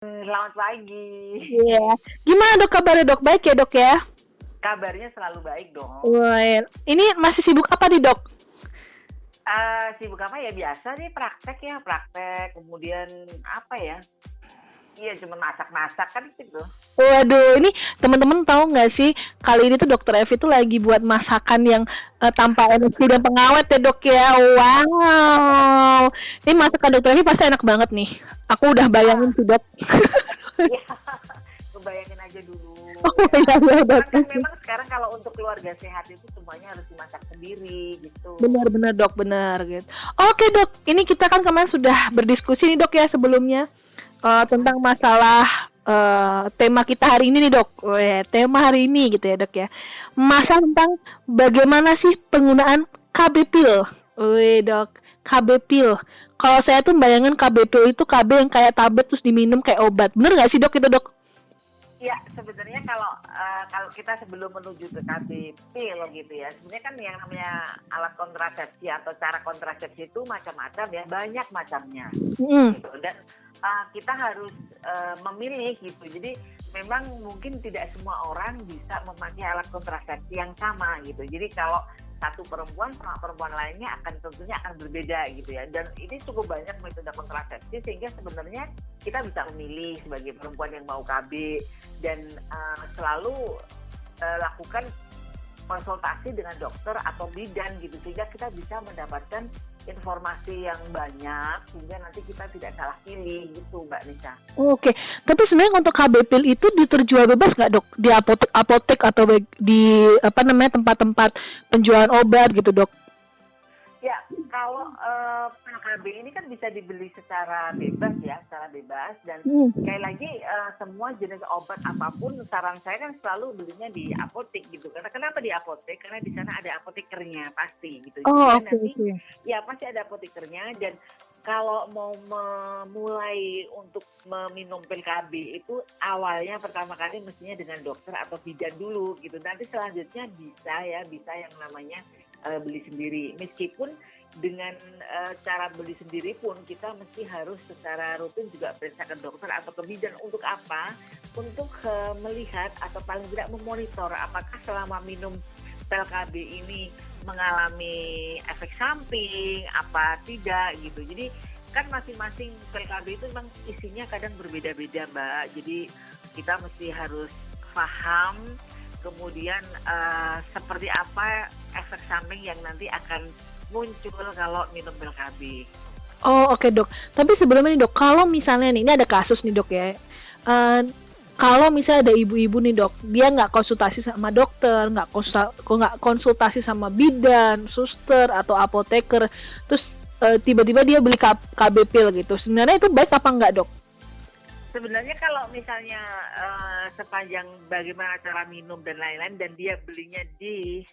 Selamat pagi. Iya. Gimana dok kabarnya dok? Baik ya dok ya? Kabarnya selalu baik dong. Wah, ini masih sibuk apa nih dok? Sibuk apa ya? Biasa nih praktek ya, praktek. Kemudian apa ya? Iya, cuma masak-masak kan gitu. Waduh, ini teman-teman tahu nggak sih kali ini tuh dokter Evi tuh lagi buat masakan yang tanpa MSG dan pengawet ya dok ya. Wow, ini masakan dokter Evi pasti enak banget nih. Aku udah bayangin Ah, sih dok. ya, kebayangin aja dulu Oh ya. iya iya dok. Cuman kan memang sekarang kalau untuk keluarga sehat itu semuanya harus dimasak sendiri gitu. Benar-benar dok, benar gitu. Oke dok, ini kita kan kemarin sudah berdiskusi nih dok ya sebelumnya Mm-mm. tentang masalah tema kita hari ini nih dok. Tema hari ini gitu ya dok ya. Ya, Masalah tentang bagaimana sih penggunaan KB pil. Dok, KB pil. Kalau saya tuh bayangin KB pil itu KB yang kayak tablet terus diminum kayak obat. Bener nggak sih dok itu dok? ya, sebenarnya kalau kita sebelum menuju ke KB pil gitu ya, sebenarnya kan yang namanya alat kontrasepsi atau cara kontrasepsi itu macam-macam ya, banyak macamnya Hmm. gitu. Dan kita harus memilih gitu. Jadi memang mungkin tidak semua orang bisa memakai alat kontrasepsi yang sama gitu. Jadi kalau satu perempuan sama perempuan lainnya akan tentunya akan berbeda gitu ya. Dan ini cukup banyak metode kontrasepsi sehingga sebenarnya kita bisa memilih sebagai perempuan yang mau KB dan selalu lakukan konsultasi dengan dokter atau bidan gitu sehingga kita bisa mendapatkan informasi yang banyak sehingga nanti kita tidak salah pilih gitu Mbak Nisa. Oke, tapi sebenarnya untuk KB pil itu terjual bebas nggak dok di apotek atau di apa namanya tempat-tempat penjualan obat gitu dok? Ya, kalau PKB ini kan bisa dibeli secara bebas ya, secara bebas dan Hmm. sekali lagi semua jenis obat apapun saran saya kan selalu belinya di apotek gitu. Karena kenapa di apotek? Karena di sana ada apotekernya pasti gitu. Oh Sehingga oke nanti oke. ya pasti ada apotekernya dan kalau mau memulai untuk meminum pil KB itu awalnya pertama kali mestinya dengan dokter atau bidan dulu gitu. Nanti selanjutnya bisa yang namanya beli sendiri. Meskipun dengan cara beli sendiri pun kita mesti harus secara rutin juga periksa ke dokter atau ke bidan untuk apa? Untuk melihat atau paling tidak memonitor apakah selama minum pil KB ini mengalami efek samping apa tidak gitu. Jadi kan masing-masing pil KB itu memang isinya kadang berbeda-beda Mbak. Jadi kita mesti harus paham kemudian seperti apa efek samping yang nanti akan muncul kalau minum pil KB. Oh oke dok. Tapi sebelumnya nih dok, kalau misalnya nih ini ada kasus nih dok ya. Eh, Kalau misalnya ada ibu-ibu nih dok, dia nggak konsultasi sama dokter, nggak konsultasi sama bidan, suster atau apoteker, terus tiba-tiba dia beli KB pil gitu. Sebenarnya itu baik apa enggak dok? Sebenarnya kalau misalnya sepanjang bagaimana cara minum dan lain-lain dan dia belinya di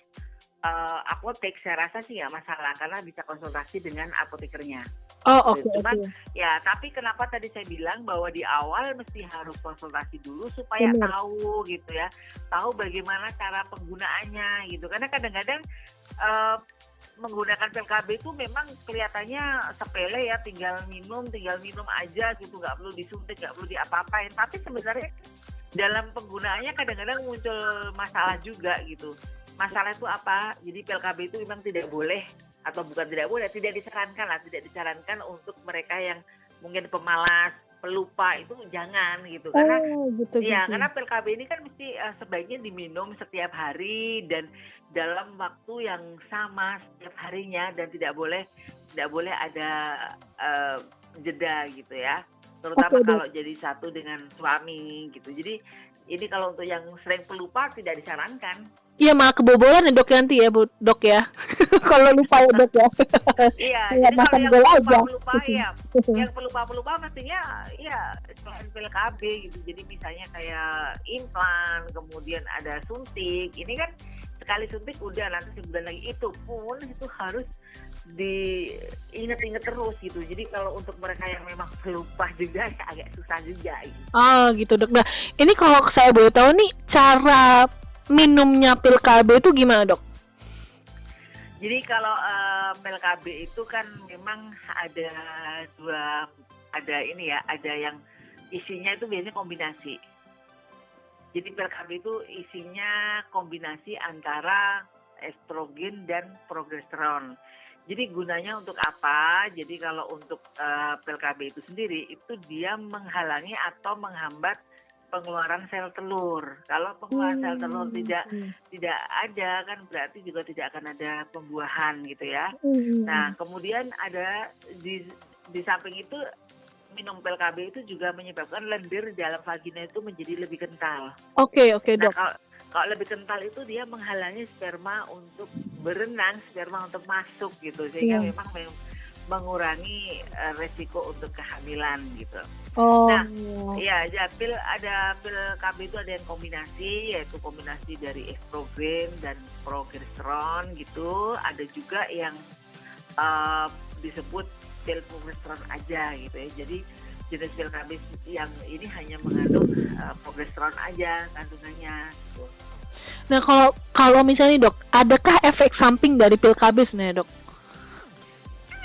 apotek, saya rasa sih nggak masalah karena bisa konsultasi dengan apotekernya. Oh Gitu. oke Cuman oke. ya tapi kenapa tadi saya bilang bahwa di awal mesti harus konsultasi dulu supaya Benar. tahu gitu ya, tahu bagaimana cara penggunaannya gitu. Karena kadang-kadang eh, menggunakan pil KB itu memang kelihatannya sepele ya, tinggal minum aja gitu, nggak perlu disuntik, nggak perlu diapa-apain. Tapi sebenarnya dalam penggunaannya kadang-kadang muncul masalah juga gitu. Masalah itu apa? Jadi pil KB itu memang tidak boleh atau bukan tidak boleh, tidak disarankan untuk mereka yang mungkin pemalas, pelupa itu jangan gitu. Karena Oh gitu ya, gitu. karena pil KB ini kan mesti sebaiknya diminum setiap hari dan dalam waktu yang sama setiap harinya dan tidak boleh ada eh, jeda gitu ya. Oke Terutama dok. kalau jadi satu dengan suami gitu. Jadi ini kalau untuk yang sering pelupa tidak disarankan. Iya malah kebobolan ya dok nanti ya bu dok ya. Kalau lupa ya dok ya. Iya, Kayak jadi kalau makan yang gol aja. pelupa-pelupa ya, yang pelupa-pelupa mestinya ya selain pil KB gitu. Jadi misalnya kayak implan, kemudian ada suntik. Ini kan sekali suntik udah nanti sebulan lagi itu pun itu harus diinget-inget terus gitu. Jadi kalau untuk mereka yang memang pelupa juga ya agak susah juga gitu. Oh gitu dok. Nah ini kalau saya boleh tahu nih cara minumnya pil KB itu gimana dok? Jadi kalau pil KB itu kan memang ada dua, ada ini ya, ada yang isinya itu biasanya kombinasi. Jadi pil KB itu isinya kombinasi antara estrogen dan progesteron. Jadi gunanya untuk apa? Jadi kalau untuk pil KB itu sendiri, itu dia menghalangi atau menghambat pengeluaran sel telur. Kalau pengeluaran sel telur tidak ada, kan berarti juga tidak akan ada pembuahan gitu ya. Nah, kemudian ada di samping itu, minum pil KB itu juga menyebabkan lendir dalam vagina itu menjadi lebih kental. Oke, Dok. Nah, kalau lebih kental itu dia menghalangi sperma untuk berenang, sperma untuk masuk gitu, sehingga memang mengurangi resiko untuk kehamilan gitu. Nah, ada pil KB itu ada yang kombinasi, yaitu kombinasi dari estrogen dan progesteron gitu. Ada juga yang disebut pil progesteron aja gitu ya. Jadi jenis pil KB yang ini hanya mengandung progesteron aja kandungannya. Gitu. Nah, kalau misalnya Dok, adakah efek samping dari pil KB sebenarnya, Dok?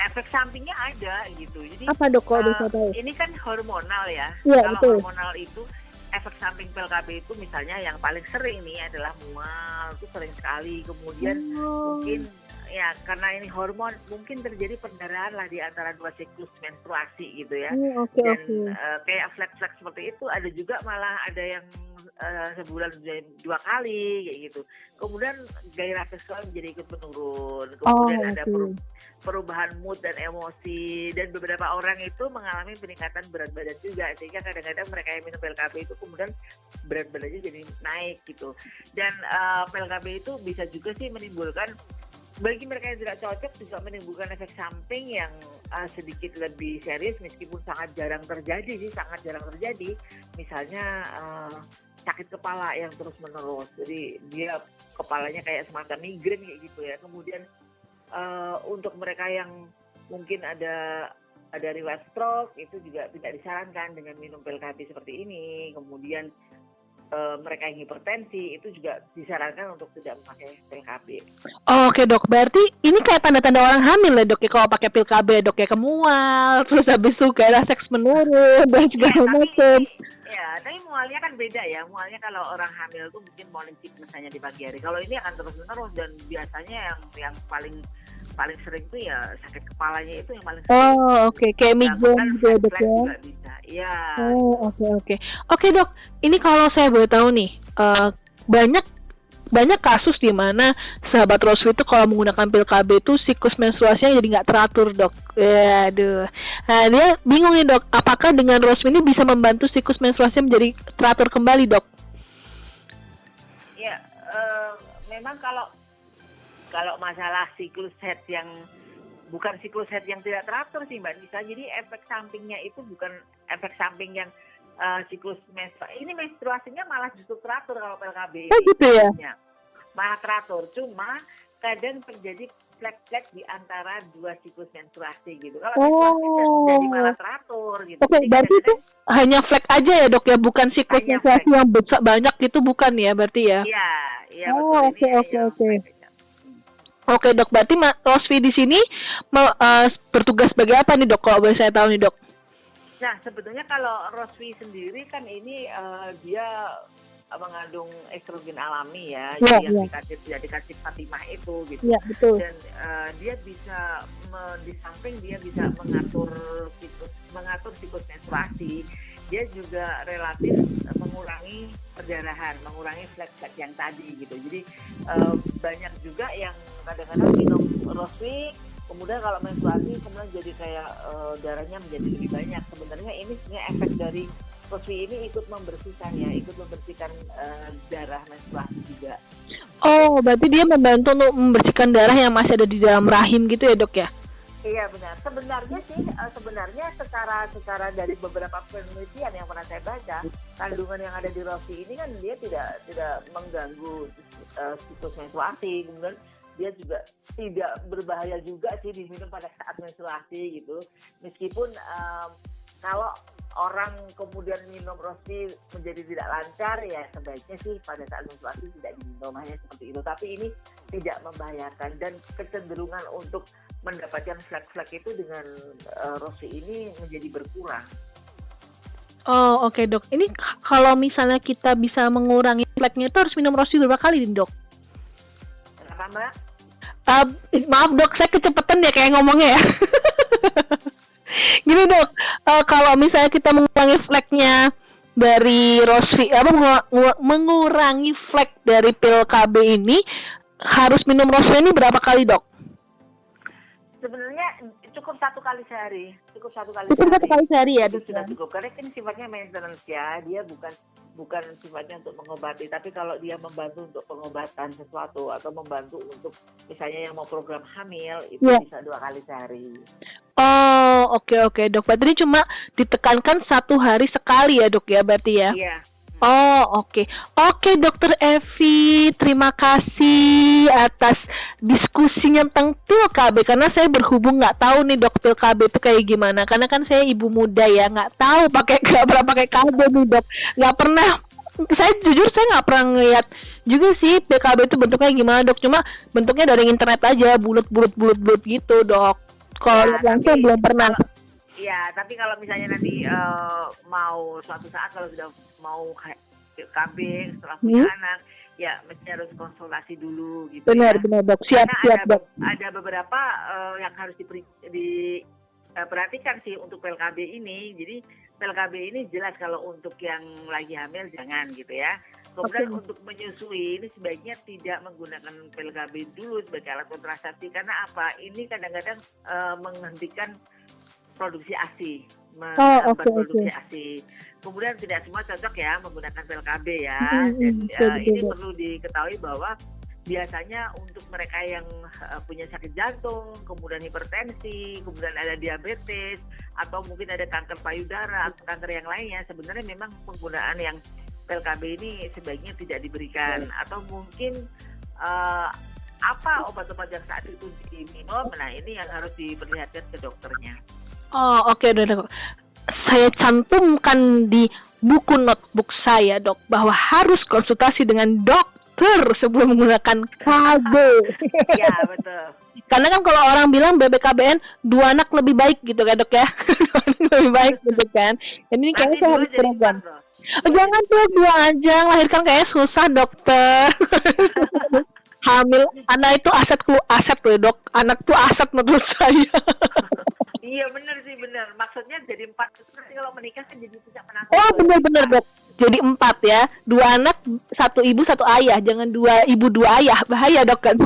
Efek sampingnya ada gitu. Jadi apa, Dok, kalau bisa tahu? Ini kan hormonal ya. Iya, kalau betul. Hormonal itu efek samping pil KB itu misalnya yang paling sering nih adalah mual, itu sering sekali. Kemudian mungkin ya karena ini hormon mungkin terjadi perdarahan lah di antara dua siklus menstruasi gitu ya. Dan kayak flek-flek seperti itu ada juga, malah ada yang sebulan 2 kali kayak gitu. Kemudian gairah seksual menjadi ikut menurun. Kemudian ada perubahan mood dan emosi, dan beberapa orang itu mengalami peningkatan berat badan juga, sehingga kadang-kadang mereka yang minum pil KB itu kemudian berat badannya jadi naik gitu. Dan pil KB itu bisa juga sih menimbulkan, bagi mereka yang tidak cocok juga menimbulkan efek samping yang sedikit lebih serius, meskipun sangat jarang terjadi. Misalnya sakit kepala yang terus menerus, jadi dia kepalanya kayak semacam migrain kayak gitu ya. Kemudian untuk mereka yang mungkin ada riwayat stroke, itu juga tidak disarankan dengan minum pil KB seperti ini. Kemudian mereka yang hipertensi itu juga disarankan untuk tidak memakai pil KB. Oke, Dok, berarti ini kayak tanda-tanda orang hamil ya, Dok, ya, kalau pakai pil KB, Dok, ya, kemual, terus habis itu gairah seks menurun dan segala macam. Ya, tapi mualnya kan beda ya. Mualnya kalau orang hamil tuh mungkin morning sickness hanya di pagi hari. Kalau ini akan terus-menerus, dan biasanya yang paling sering tuh ya sakit kepalanya itu yang paling sering. Kayak migrain gitu ya, Dok, ya. Juga bisa. Ya. Oke, Dok. Ini kalau saya boleh tahu nih, banyak kasus di mana sahabat Rosvi itu kalau menggunakan pil KB itu siklus menstruasinya jadi nggak teratur, Dok. Aduh. Nah, dia bingung nih, Dok. Apakah dengan Rosvi ini bisa membantu siklus menstruasinya menjadi teratur kembali, Dok? Ya, memang kalau masalah siklus head yang bukan siklus head yang tidak teratur sih, Mbak Nisa. Jadi efek sampingnya itu bukan efek samping yang siklus menstruasi. Ini menstruasinya malah justru teratur kalau pil KB ini. Gitu ya? Malah teratur. Cuma kadang terjadi flek-flek di antara dua siklus menstruasi gitu. Kalau menstruasi jadi malah teratur gitu. Berarti itu hanya flek aja ya, Dok, ya, bukan siklus menstruasi yang besar banyak itu, bukan ya berarti ya? Iya, betul. Oke, Dok, berarti Rosvi di sini bertugas sebagai apa nih, Dok, kalau boleh saya tahu nih, Dok? Nah, sebetulnya kalau Rosvi sendiri kan ini dia mengandung estrogen alami ya, jadi yang dikasih Fatimah itu gitu. Ya, betul. Dan dia bisa di samping dia bisa mengatur siklus menstruasi, dia juga relatif mengurangi perdarahan, mengurangi flek-flek yang tadi gitu. Jadi banyak juga yang kadang-kadang minum Rosvi, kemudian kalau menstruasi kemudian jadi kayak darahnya menjadi lebih banyak. Sebenarnya ini sebenarnya efek dari Rosvi ini ikut membersihkan darah menstruasi juga. Berarti dia membantu untuk membersihkan darah yang masih ada di dalam rahim gitu ya, Dok, ya? Iya, benar. Sebenarnya secara dari beberapa penelitian yang pernah saya baca, kandungan yang ada di Rosvi ini kan dia tidak mengganggu siklus menstruasi. Kemudian dia juga tidak berbahaya juga sih diminum pada saat menstruasi gitu. Meskipun kalau orang kemudian minum Rosvi menjadi tidak lancar, ya sebaiknya sih pada saat menstruasi tidak diminum, hanya seperti itu. Tapi ini tidak membahayakan, dan kecenderungan untuk mendapatkan flek-flek itu dengan Rosvi ini menjadi berkurang. Oh, oke dok. Ini kalau misalnya kita bisa mengurangi fleknya itu harus minum Rosi berapa kali nih dok? Kenapa Mbak? Maaf dok, saya kecepatan ya kayak ngomongnya ya. Gini dok, kalau misalnya kita mengurangi fleknya dari Rosi, mengurangi flek dari pil KB ini, harus minum Rosi ini berapa kali dok? Sebenarnya cukup 1 kali sehari. Cukup satu kali sehari ya itu dok? sudah cukup. Karena kan sifatnya maintenance ya. Dia bukan sifatnya untuk mengobati. Tapi kalau dia membantu untuk pengobatan sesuatu atau membantu untuk misalnya yang mau program hamil itu bisa 2 kali sehari. Oh, oke dok. Berarti cuma ditekankan 1 hari sekali ya dok ya berarti ya? Iya. Oh, oke. Oke, Dokter Evi, terima kasih atas diskusinya tentang pil KB, karena saya berhubung nggak tahu nih dok pil KB itu kayak gimana, karena kan saya ibu muda ya, nggak tahu nggak pernah pakai KB nih dok, nggak pernah. Saya jujur saya nggak pernah ngeliat juga sih pil KB itu bentuknya gimana dok, cuma bentuknya dari internet aja, bulat gitu dok. Kalau langsung belum pernah. Ya, tapi kalau misalnya nanti mau suatu saat kalau sudah mau KB setelah punya anak, ya mesti harus konsultasi dulu gitu. Benar dok, siap dok. Ada beberapa yang harus diperhatikan sih untuk pil KB ini. Jadi pil KB ini jelas kalau untuk yang lagi hamil jangan gitu ya. Kemudian untuk menyusui ini sebaiknya tidak menggunakan pil KB dulu sebagai alat kontrasepsi, karena apa? Ini kadang-kadang menghentikan produksi ASI, produksi ASI. Kemudian tidak semua cocok ya menggunakan pil KB ya. Dan ini perlu diketahui bahwa biasanya untuk mereka yang punya sakit jantung, kemudian hipertensi, kemudian ada diabetes, atau mungkin ada kanker payudara atau kanker yang lainnya, sebenarnya memang penggunaan yang pil KB ini sebaiknya tidak diberikan. Atau mungkin apa obat-obat yang saat itu diminum, nah ini yang harus diperlihatkan ke dokternya. Oh, oke dok. Saya cantumkan di buku notebook saya dok, bahwa harus konsultasi dengan dokter sebelum menggunakan KB. Ya betul. Karena kan kalau orang bilang BBKBN 2 anak lebih baik gitu kan dok ya. Lebih baik gitu kan. Jadi ini kayaknya saya harus program. Jangan tuh 2 aja, lahirkan kayaknya susah dokter. Hamil anak itu aset loh dok. Anak tuh aset menurut saya. Iya benar sih, benar. Maksudnya jadi 4 itu nanti kalau menikah kan jadi tidak menanggung. Oh benar dok. Jadi 4 ya. 2 anak, 1 ibu 1 ayah. Jangan 2 ibu 2 ayah. Bahaya dok kan.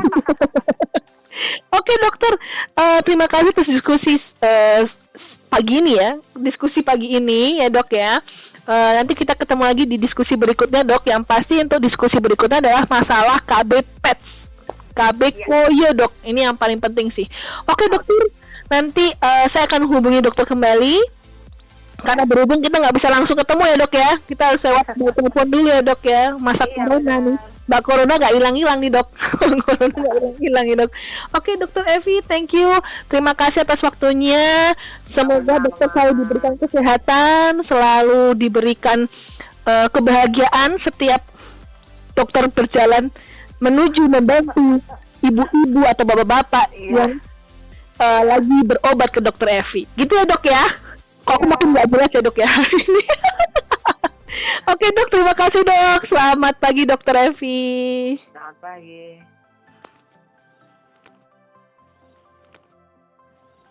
Oke dokter. Terima kasih atas diskusi pagi ini ya. Diskusi pagi ini ya dok ya. Nanti kita ketemu lagi di diskusi berikutnya dok. Yang pasti untuk diskusi berikutnya adalah masalah KB PETS. KB koyo dok. Ini yang paling penting sih. Oke dokter. Nanti saya akan hubungi dokter kembali, karena berhubung kita nggak bisa langsung ketemu ya dok ya, kita harus lewat telepon dulu ya dok ya, masa corona nih. Mbak Corona nggak hilang-hilang nih dok. Corona nggak hilang-hilang nih dok. Oke dokter Evi, thank you, terima kasih atas waktunya. Semoga dokter selalu diberikan kesehatan, selalu diberikan kebahagiaan setiap dokter berjalan menuju membantu ibu-ibu atau bapak-bapak yang lagi berobat ke dokter Evi. Gitu ya dok ya. Kok aku makin gak jelas ya dok ya. Oke dok, terima kasih dok. Selamat pagi dokter Evi. Selamat pagi.